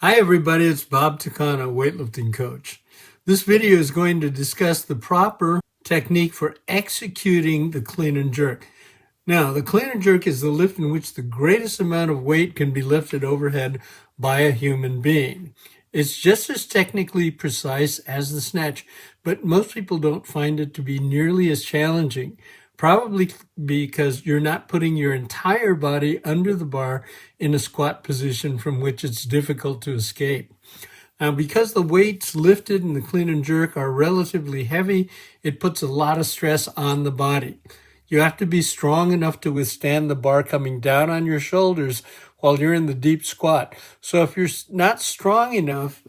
Hi everybody, it's Bob Takano, weightlifting coach. This video is going to discuss the proper technique for executing the clean and jerk. Now, the clean and jerk is the lift in which the greatest amount of weight can be lifted overhead by a human being. It's just as technically precise as the snatch, but most people don't find it to be nearly as challenging. Probably because you're not putting your entire body under the bar in a squat position from which it's difficult to escape. Now, because the weights lifted in the clean and jerk are relatively heavy, it puts a lot of stress on the body. You have to be strong enough to withstand the bar coming down on your shoulders while you're in the deep squat. So if you're not strong enough,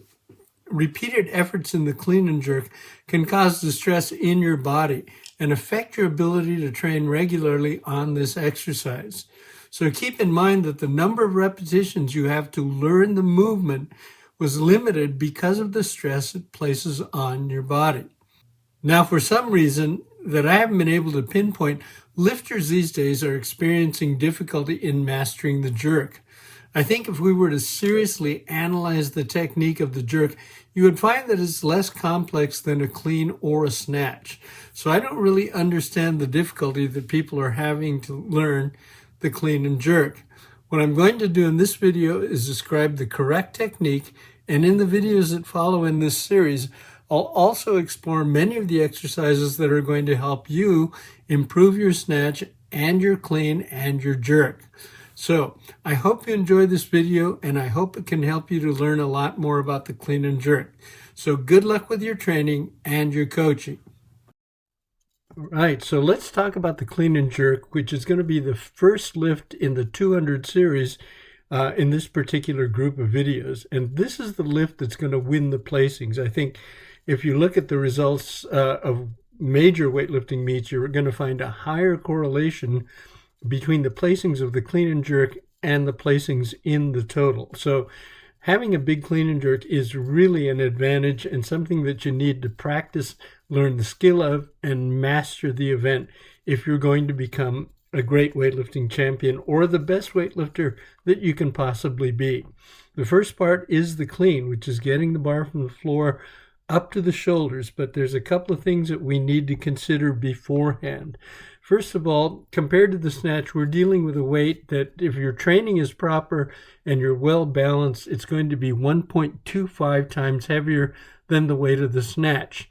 repeated efforts in the clean and jerk can cause distress in your body and affect your ability to train regularly on this exercise. So keep in mind that the number of repetitions you have to learn the movement was limited because of the stress it places on your body. Now, for some reason that I haven't been able to pinpoint, lifters these days are experiencing difficulty in mastering the jerk. I think if we were to seriously analyze the technique of the jerk, you would find that it's less complex than a clean or a snatch. So I don't really understand the difficulty that people are having to learn the clean and jerk. What I'm going to do in this video is describe the correct technique, and in the videos that follow in this series, I'll also explore many of the exercises that are going to help you improve your snatch and your clean and your jerk. So I hope you enjoyed this video, and I hope it can help you to learn a lot more about the clean and jerk. So good luck with your training and your coaching. Right, so let's talk about the clean and jerk, which is going to be the first lift in the 200 series in this particular group of videos. And this is the lift that's going to win the placings. I think if you look at the results of major weightlifting meets, you're going to find a higher correlation between the placings of the clean and jerk and the placings in the total. So having a big clean and jerk is really an advantage and something that you need to practice, learn the skill of, and master the event if you're going to become a great weightlifting champion or the best weightlifter that you can possibly be. The first part is the clean, which is getting the bar from the floor up to the shoulders, but there's a couple of things that we need to consider beforehand. First of all, compared to the snatch, we're dealing with a weight that if your training is proper and you're well balanced, it's going to be 1.25 times heavier than the weight of the snatch.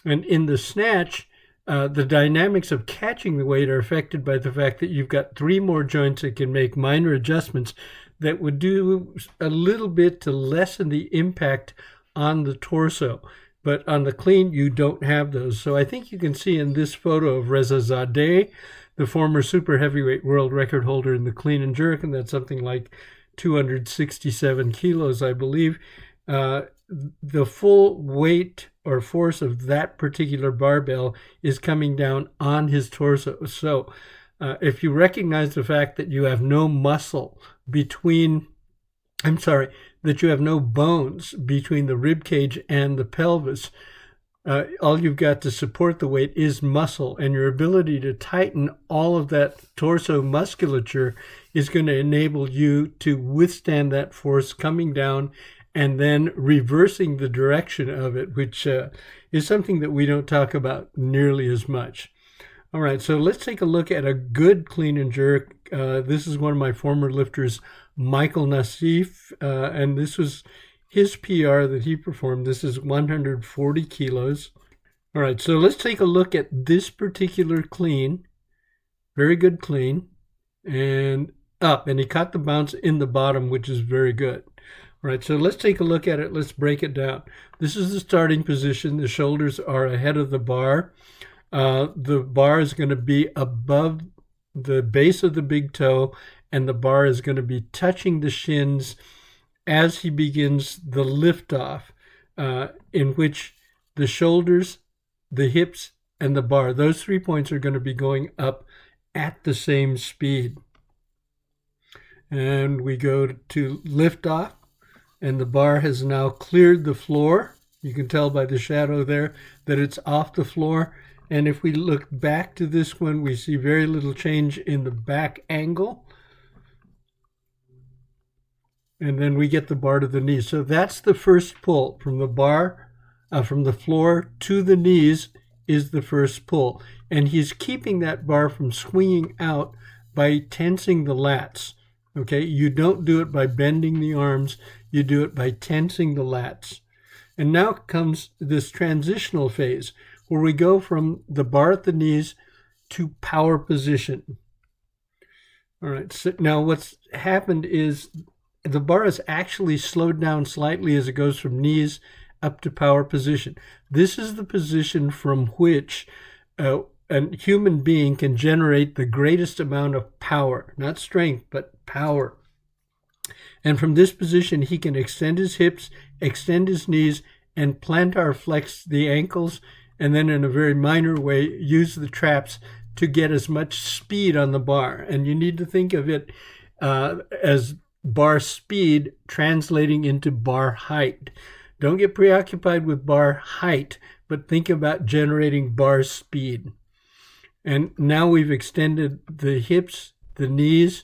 And in the snatch, the dynamics of catching the weight are affected by the fact that you've got 3 more joints that can make minor adjustments that would do a little bit to lessen the impact on the torso. But on the clean, you don't have those. So I think you can see in this photo of Reza Zadeh, the former super heavyweight world record holder in the clean and jerk, and that's something like 267 kilos, I believe. The full weight or force of that particular barbell is coming down on his torso. So if you recognize the fact that you have no muscle between, that you have no bones between the rib cage and the pelvis, all you've got to support the weight is muscle, and your ability to tighten all of that torso musculature is going to enable you to withstand that force coming down and then reversing the direction of it, which is something that we don't talk about nearly as much. All right, so let's take a look at a good clean and jerk. This is one of my former lifters, Michael Nassif, and this was his PR that he performed. This is 140 kilos. All right, so let's take a look at this particular clean. Very good clean. And up, and he caught the bounce in the bottom, which is very good. All right, so let's take a look at it. Let's break it down. This is the starting position. The shoulders are ahead of the bar. The bar is going to be above the base of the big toe, and the bar is going to be touching the shins as he begins the liftoff, in which the shoulders, the hips, and the bar, those 3 points are going to be going up at the same speed. And we go to liftoff, and the bar has now cleared the floor. You can tell by the shadow there that it's off the floor. And if we look back to this one, we see very little change in the back angle. and then we get the bar to the knees. So that's the first pull from the bar, from the floor to the knees is the first pull. And he's keeping that bar from swinging out by tensing the lats. Okay, you don't do it by bending the arms, you do it by tensing the lats. And now comes this transitional phase where we go from the bar at the knees to power position. All right, so now what's happened is the bar is actually slowed down slightly as it goes from knees up to power position. This is the position from which a human being can generate the greatest amount of power, not strength, but power. And from this position, he can extend his hips, extend his knees, and plantar flex the ankles, and then in a very minor way, use the traps to get as much speed on the bar. And you need to think of it as bar speed translating into bar height. Don't get preoccupied with bar height, but think about generating bar speed. And now we've extended the hips, the knees,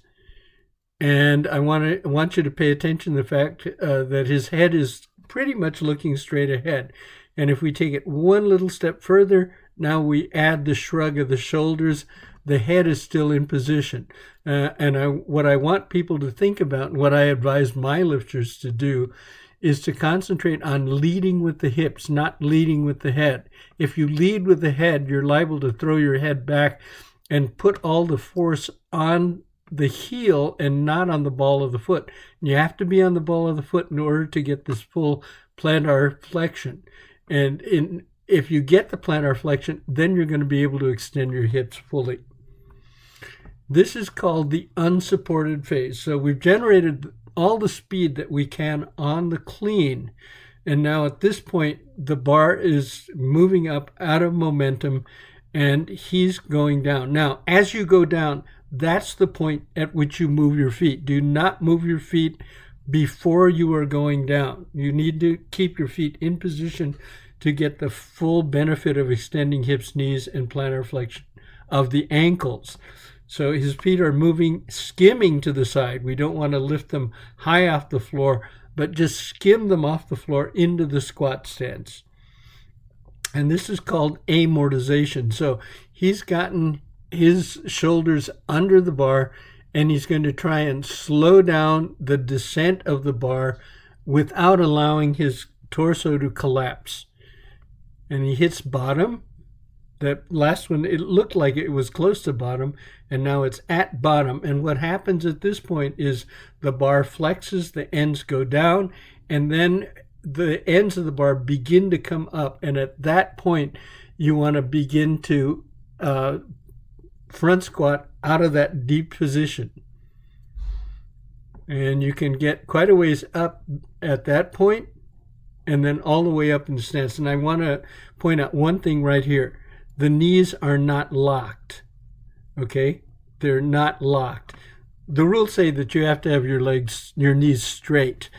and I want you to pay attention to the fact that his head is pretty much looking straight ahead. And if we take it one little step further, now we add the shrug of the shoulders. The head is still in position. What I want people to think about, and what I advise my lifters to do, is to concentrate on leading with the hips, not leading with the head. If you lead with the head, you're liable to throw your head back and put all the force on the heel and not on the ball of the foot. You have to be on the ball of the foot in order to get this full plantar flexion. And if you get the plantar flexion, then you're going to be able to extend your hips fully. This is called the unsupported phase. So we've generated all the speed that we can on the clean. And now at this point, the bar is moving up out of momentum and he's going down. Now, as you go down, that's the point at which you move your feet. Do not move your feet before you are going down. You need to keep your feet in position to get the full benefit of extending hips, knees, and plantar flexion of the ankles. So his feet are moving, skimming to the side. We don't want to lift them high off the floor, but just skim them off the floor into the squat stance. And this is called amortization. So he's gotten his shoulders under the bar, and he's going to try and slow down the descent of the bar without allowing his torso to collapse. And he hits bottom. That last one, it looked like it was close to bottom, and now it's at bottom. And what happens at this point is the bar flexes, the ends go down, and then the ends of the bar begin to come up. And at that point, you want to begin to front squat out of that deep position. And you can get quite a ways up at that point, and then all the way up in the stance. And I want to point out one thing right here. The knees are not locked, okay? They're not locked. The rules say that you have to have your knees straight,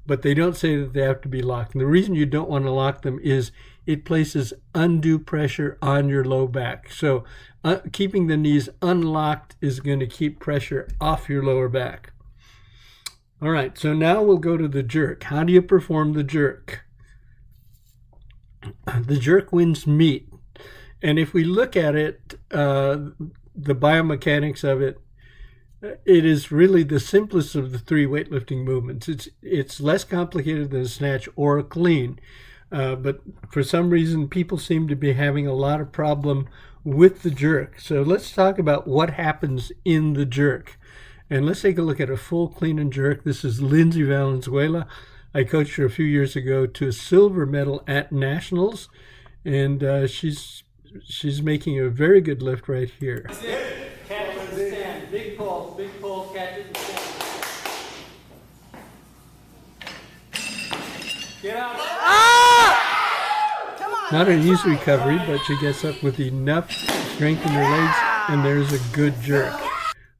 but they don't say that they have to be locked. And the reason you don't want to lock them is it places undue pressure on your low back. So keeping the knees unlocked is going to keep pressure off your lower back. All right, so now we'll go to the jerk. How do you perform the jerk? The jerk wins meat. And if we look at it, the biomechanics of it, it is really the simplest of the three weightlifting movements. It's less complicated than a snatch or a clean. But for some reason, people seem to be having a lot of problem with the jerk. So let's talk about what happens in the jerk. And let's take a look at a full clean and jerk. This is Lindsay Valenzuela. I coached her a few years ago to a silver medal at Nationals. And she's making a very good lift right here. Catch and stand. Big pull, catch it and stand. Get out. Come on. Not an easy recovery, but she gets up with enough strength in her legs, and there's a good jerk.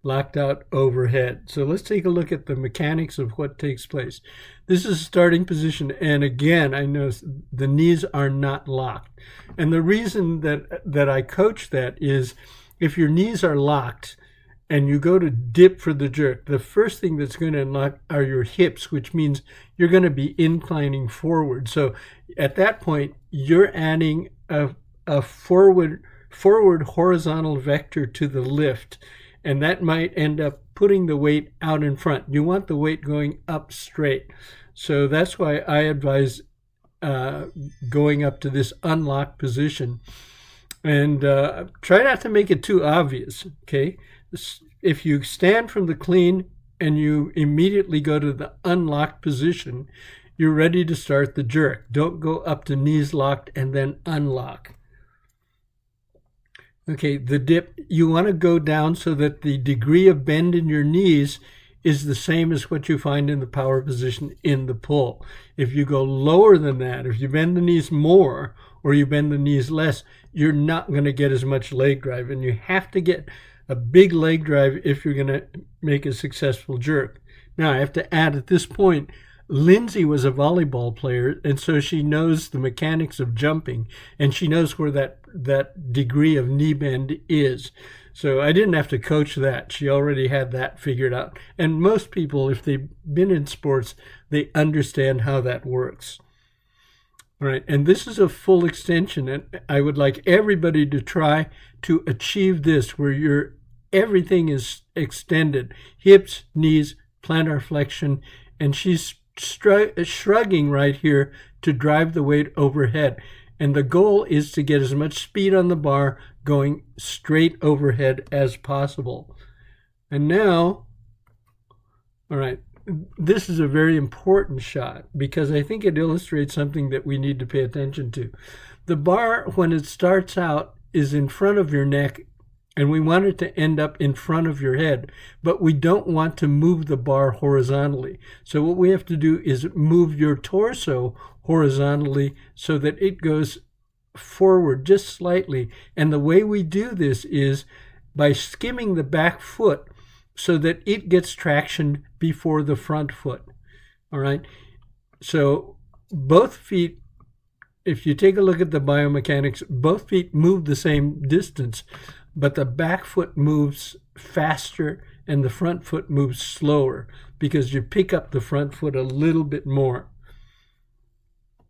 Locked out overhead. So let's take a look at the mechanics of what takes place. This is starting position, and again, I know the knees are not locked. And the reason that I coach that is if your knees are locked, and you go to dip for the jerk, the first thing that's going to unlock are your hips, which means you're going to be inclining forward. So at that point, you're adding a forward horizontal vector to the lift, and that might end up putting the weight out in front. You want the weight going up straight. So that's why I advise going up to this unlocked position. And try not to make it too obvious, okay? If you stand from the clean and you immediately go to the unlocked position, you're ready to start the jerk. Don't go up to knees locked and then unlock. Okay, the dip, you want to go down so that the degree of bend in your knees is the same as what you find in the power position in the pull. If you go lower than that, if you bend the knees more or you bend the knees less, you're not going to get as much leg drive. And you have to get a big leg drive if you're going to make a successful jerk. Now, I have to add at this point, Lindsay was a volleyball player, and so she knows the mechanics of jumping, and she knows where that degree of knee bend is. So I didn't have to coach that. She already had that figured out. And most people, if they've been in sports, they understand how that works. All right, and this is a full extension, and I would like everybody to try to achieve this where everything is extended, hips, knees, plantar flexion, and she's shrugging right here to drive the weight overhead. And the goal is to get as much speed on the bar going straight overhead as possible. And now, all right, this is a very important shot because I think it illustrates something that we need to pay attention to. The bar, when it starts out, is in front of your neck, and we want it to end up in front of your head, but we don't want to move the bar horizontally. So what we have to do is move your torso horizontally so that it goes forward just slightly. And the way we do this is by skimming the back foot so that it gets traction before the front foot. All right. So both feet, if you take a look at the biomechanics, both feet move the same distance, but the back foot moves faster and the front foot moves slower because you pick up the front foot a little bit more.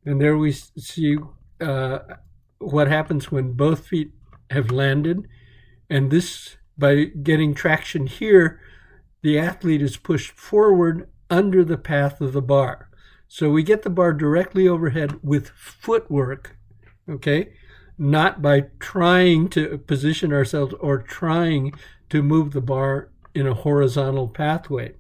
And there we see what happens when both feet have landed. And this, by getting traction here, the athlete is pushed forward under the path of the bar. So we get the bar directly overhead with footwork, okay? Not by trying to position ourselves or trying to move the bar in a horizontal pathway.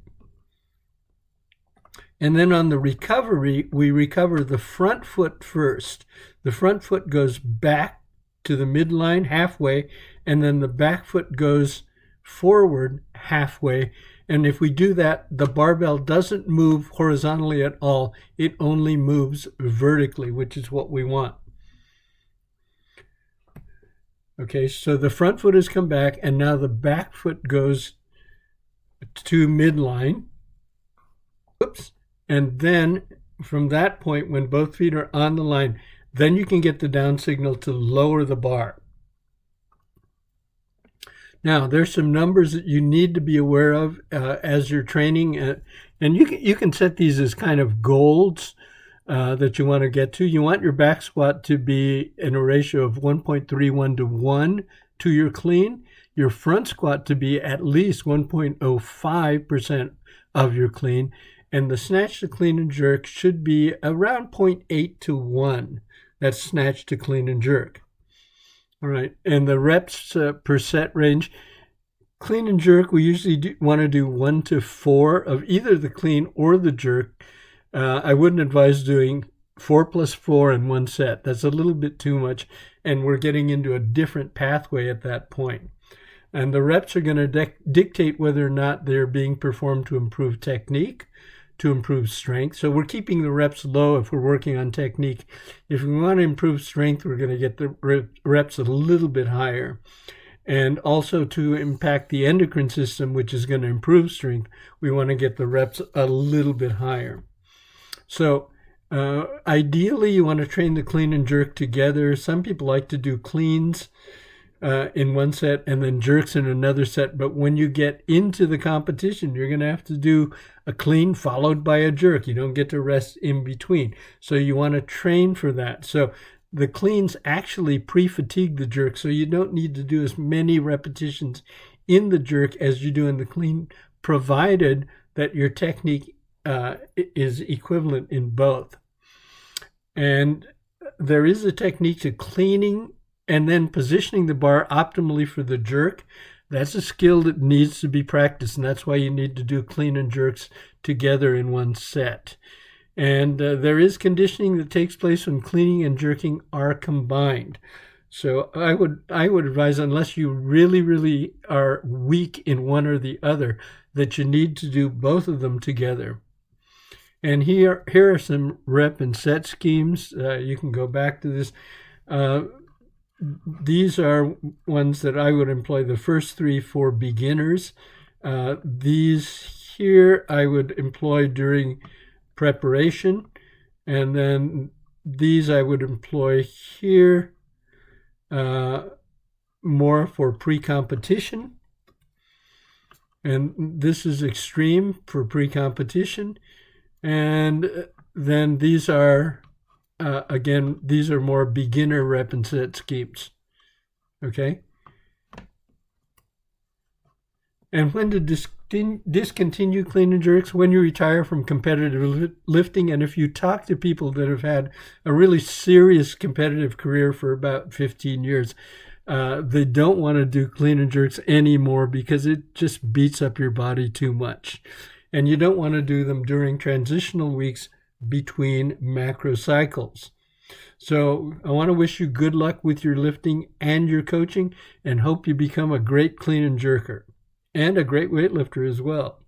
And then on the recovery, we recover the front foot first. The front foot goes back to the midline halfway, and then the back foot goes forward halfway. And if we do that, the barbell doesn't move horizontally at all. It only moves vertically, which is what we want. Okay, so the front foot has come back, and now the back foot goes to midline. Oops. And then from that point, when both feet are on the line, then you can get the down signal to lower the bar. Now, there's some numbers that you need to be aware of as you're training, and you can set these as kind of goals that you want to get to. You want your back squat to be in a ratio of 1.31 to 1 to your clean. Your front squat to be at least 1.05% of your clean. And the snatch to clean and jerk should be around 0.8 to 1. That's snatch to clean and jerk. All right, and the reps per set range, clean and jerk, we usually want to do 1 to 4 of either the clean or the jerk. I wouldn't advise doing 4 plus 4 in one set. That's a little bit too much, and we're getting into a different pathway at that point. And the reps are going to dictate whether or not they're being performed to improve technique, to improve strength. So we're keeping the reps low if we're working on technique. If we want to improve strength, we're going to get the reps a little bit higher. And also to impact the endocrine system, which is going to improve strength, we want to get the reps a little bit higher. So ideally, you want to train the clean and jerk together. Some people like to do cleans in one set and then jerks in another set. But when you get into the competition, you're going to have to do a clean followed by a jerk. You don't get to rest in between. So you want to train for that. So the cleans actually pre-fatigue the jerk, so you don't need to do as many repetitions in the jerk as you do in the clean, provided that your technique is equivalent in both. And there is a technique to cleaning and then positioning the bar optimally for the jerk. That's a skill that needs to be practiced, and that's why you need to do clean and jerks together in one set. And there is conditioning that takes place when cleaning and jerking are combined. So I would advise, unless you really are weak in one or the other, that you need to do both of them together. And here are some rep and set schemes. You can go back to this. These are ones that I would employ, the first three for beginners. These here I would employ during preparation, and then these I would employ here more for pre-competition, and this is extreme for pre-competition. And then these are again, these are more beginner rep and set schemes. Okay. And when to discontinue clean and jerks? When you retire from competitive lifting. And if you talk to people that have had a really serious competitive career for about 15 years, they don't want to do clean and jerks anymore because it just beats up your body too much. And you don't want to do them during transitional weeks between macro cycles. So I want to wish you good luck with your lifting and your coaching, and hope you become a great clean and jerker and a great weightlifter as well.